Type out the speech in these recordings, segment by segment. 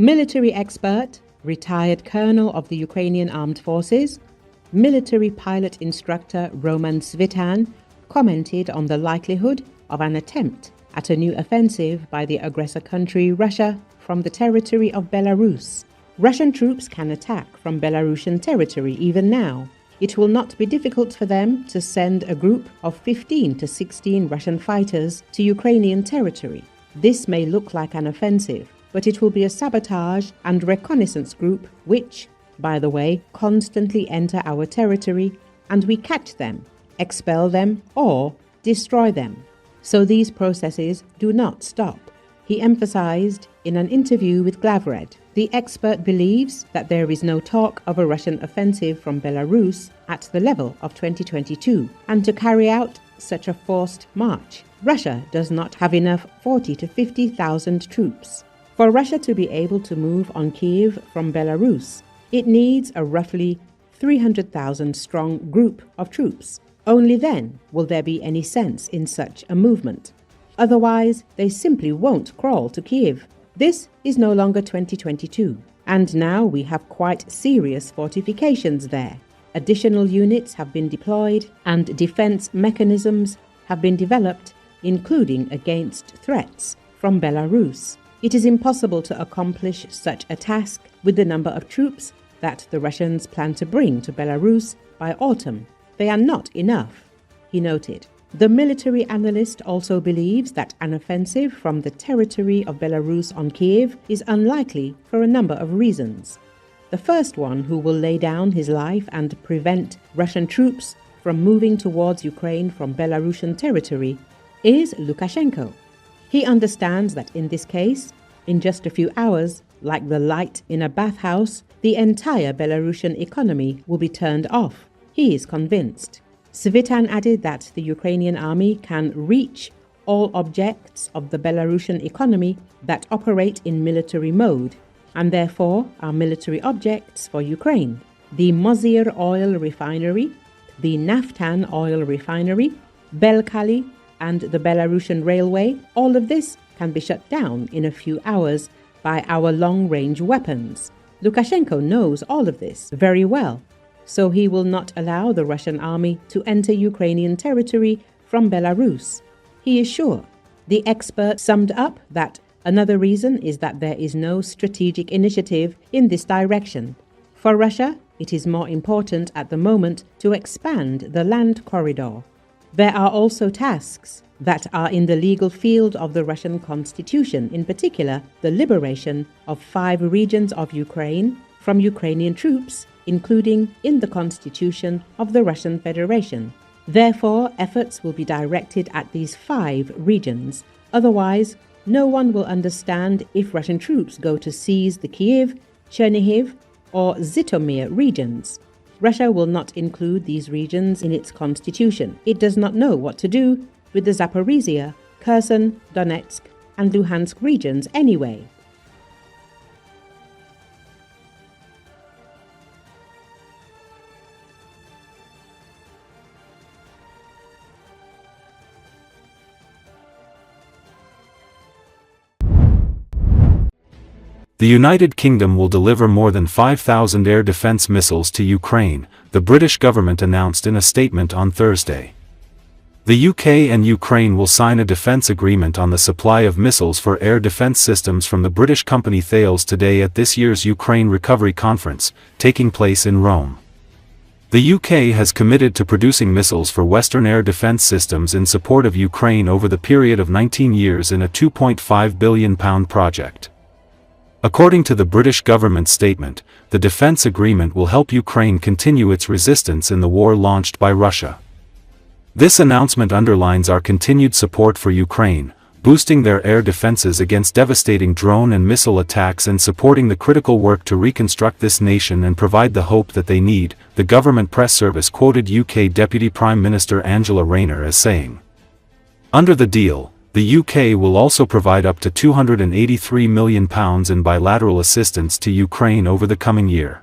Military expert, retired colonel of the Ukrainian Armed Forces, military pilot instructor Roman Svitan commented on the likelihood of an attempt at a new offensive by the aggressor country Russia from the territory of Belarus. Russian troops can attack from Belarusian territory even now. It will not be difficult for them to send a group of 15 to 16 Russian fighters to Ukrainian territory. This may look like an offensive, but it will be a sabotage and reconnaissance group which, by the way, constantly enter our territory, and we catch them, expel them, or destroy them. So these processes do not stop. He emphasized in an interview with Glavred. The expert believes that there is no talk of a Russian offensive from Belarus at the level of 2022, and to carry out such a forced march, Russia does not have enough 40 to 50,000 troops. For Russia to be able to move on Kyiv from Belarus, it needs a roughly 300,000 strong group of troops. Only then will there be any sense in such a movement. Otherwise, they simply won't crawl to Kyiv. This is no longer 2022, and now we have quite serious fortifications there. Additional units have been deployed and defense mechanisms have been developed, including against threats from Belarus. It is impossible to accomplish such a task with the number of troops that the Russians plan to bring to Belarus by autumn. They are not enough, he noted. The military analyst also believes that an offensive from the territory of Belarus on Kiev is unlikely for a number of reasons. The first one, who will lay down his life and prevent Russian troops from moving towards Ukraine from Belarusian territory, is Lukashenko. He understands that in this case, in just a few hours, like the light in a bathhouse, the entire Belarusian economy will be turned off. He is convinced. Svitan added that the Ukrainian army can reach all objects of the Belarusian economy that operate in military mode, and therefore are military objects for Ukraine. The Mozyr oil refinery, the Naftan oil refinery, Belkali, and the Belarusian railway, all of this can be shut down in a few hours by our long-range weapons. Lukashenko knows all of this very well, so he will not allow the Russian army to enter Ukrainian territory from Belarus. He is sure. The expert summed up that another reason is that there is no strategic initiative in this direction. For Russia, it is more important at the moment to expand the land corridor. There are also tasks that are in the legal field of the Russian constitution, in particular the liberation of 5 regions of Ukraine from Ukrainian troops, including in the constitution of the Russian Federation. Therefore, efforts will be directed at these 5 regions. Otherwise, no one will understand if Russian troops go to seize the Kyiv, Chernihiv, or Zhytomyr regions. Russia will not include these regions in its constitution. It does not know what to do with the Zaporizhia, Kherson, Donetsk, and Luhansk regions anyway. The United Kingdom will deliver more than 5,000 air defense missiles to Ukraine, the British government announced in a statement on Thursday. The UK and Ukraine will sign a defense agreement on the supply of missiles for air defense systems from the British company Thales today at this year's Ukraine Recovery Conference, taking place in Rome. The UK has committed to producing missiles for Western air defense systems in support of Ukraine over the period of 19 years in a £2.5 billion project. According to the British government statement, the defense agreement will help Ukraine continue its resistance in the war launched by Russia. This announcement underlines our continued support for Ukraine, boosting their air defenses against devastating drone and missile attacks and supporting the critical work to reconstruct this nation and provide the hope that they need, the government press service quoted UK Deputy Prime Minister Angela Rayner as saying. Under the deal, the UK will also provide up to £283 million in bilateral assistance to Ukraine over the coming year.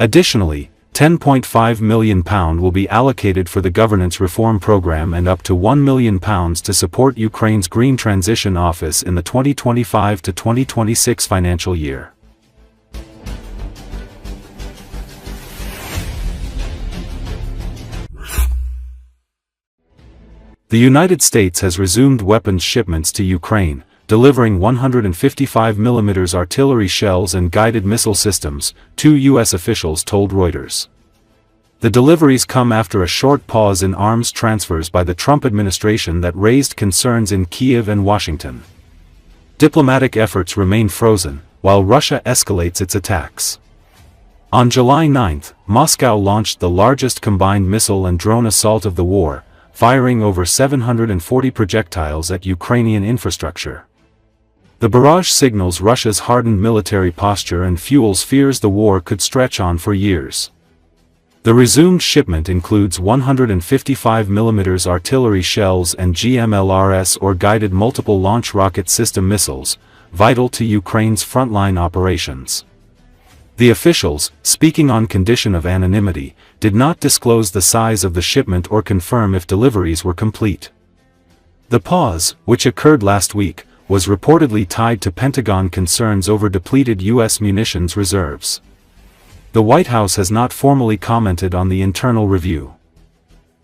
Additionally, £10.5 million will be allocated for the governance reform program and up to £1 million to support Ukraine's Green Transition Office in the 2025 to 2026 financial year. The United States has resumed weapons shipments to Ukraine, delivering 155mm artillery shells and guided missile systems, two U.S. officials told Reuters. The deliveries come after a short pause in arms transfers by the Trump administration that raised concerns in Kiev and Washington. Diplomatic efforts remain frozen, while Russia escalates its attacks. On July 9, Moscow launched the largest combined missile and drone assault of the war, firing over 740 projectiles at Ukrainian infrastructure. The barrage signals Russia's hardened military posture and fuels fears the war could stretch on for years. The resumed shipment includes 155mm artillery shells and GMLRS or guided multiple launch rocket system missiles, vital to Ukraine's frontline operations. The officials, speaking on condition of anonymity, did not disclose the size of the shipment or confirm if deliveries were complete. The pause, which occurred last week, was reportedly tied to Pentagon concerns over depleted U.S. munitions reserves. The White House has not formally commented on the internal review.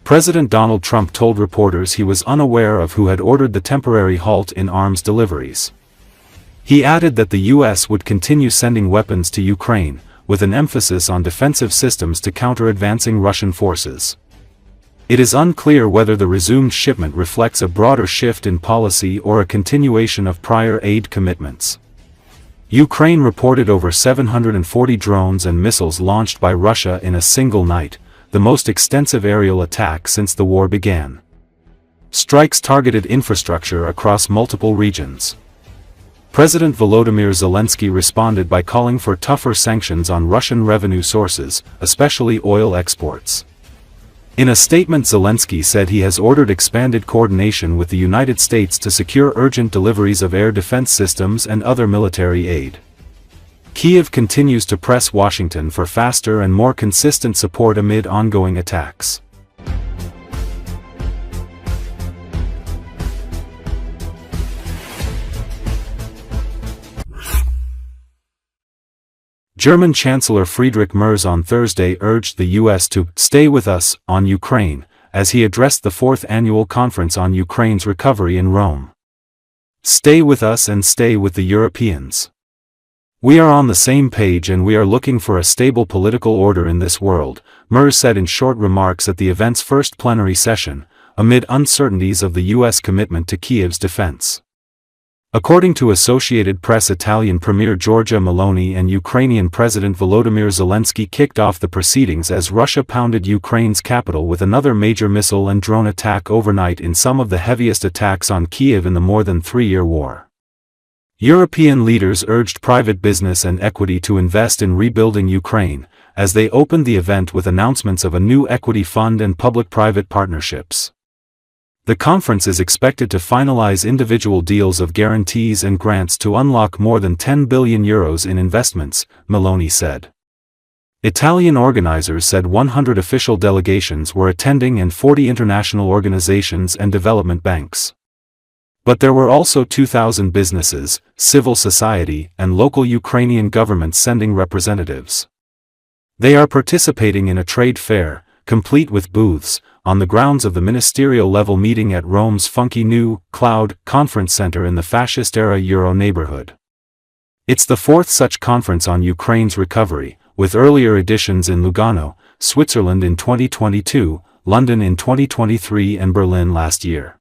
President Donald Trump told reporters he was unaware of who had ordered the temporary halt in arms deliveries. He added that the U.S. would continue sending weapons to Ukraine, with an emphasis on defensive systems to counter advancing Russian forces. It is unclear whether the resumed shipment reflects a broader shift in policy or a continuation of prior aid commitments. Ukraine reported over 740 drones and missiles launched by Russia in a single night, the most extensive aerial attack since the war began. Strikes targeted infrastructure across multiple regions. President Volodymyr Zelensky responded by calling for tougher sanctions on Russian revenue sources, especially oil exports. In a statement, Zelensky said he has ordered expanded coordination with the United States to secure urgent deliveries of air defense systems and other military aid. Kyiv continues to press Washington for faster and more consistent support amid ongoing attacks. German Chancellor Friedrich Merz on Thursday urged the U.S. to "stay with us" on Ukraine, as he addressed the fourth annual conference on Ukraine's recovery in Rome. "Stay with us and stay with the Europeans. We are on the same page and we are looking for a stable political order in this world," Merz said in short remarks at the event's first plenary session, amid uncertainties of the U.S. commitment to Kyiv's defense. According to Associated Press, Italian Premier Giorgia Meloni and Ukrainian President Volodymyr Zelensky kicked off the proceedings as Russia pounded Ukraine's capital with another major missile and drone attack overnight in some of the heaviest attacks on Kyiv in the more than three-year war. European leaders urged private business and equity to invest in rebuilding Ukraine, as they opened the event with announcements of a new equity fund and public-private partnerships. The conference is expected to finalize individual deals of guarantees and grants to unlock more than €10 billion in investments, Meloni said. Italian organizers said 100 official delegations were attending and 40 international organizations and development banks. But there were also 2,000 businesses, civil society, and local Ukrainian governments sending representatives. They are participating in a trade fair, complete with booths, on the grounds of the ministerial-level meeting at Rome's funky new, Cloud, conference center in the fascist-era Euro neighborhood. It's the fourth such conference on Ukraine's recovery, with earlier editions in Lugano, Switzerland in 2022, London in 2023 and Berlin last year.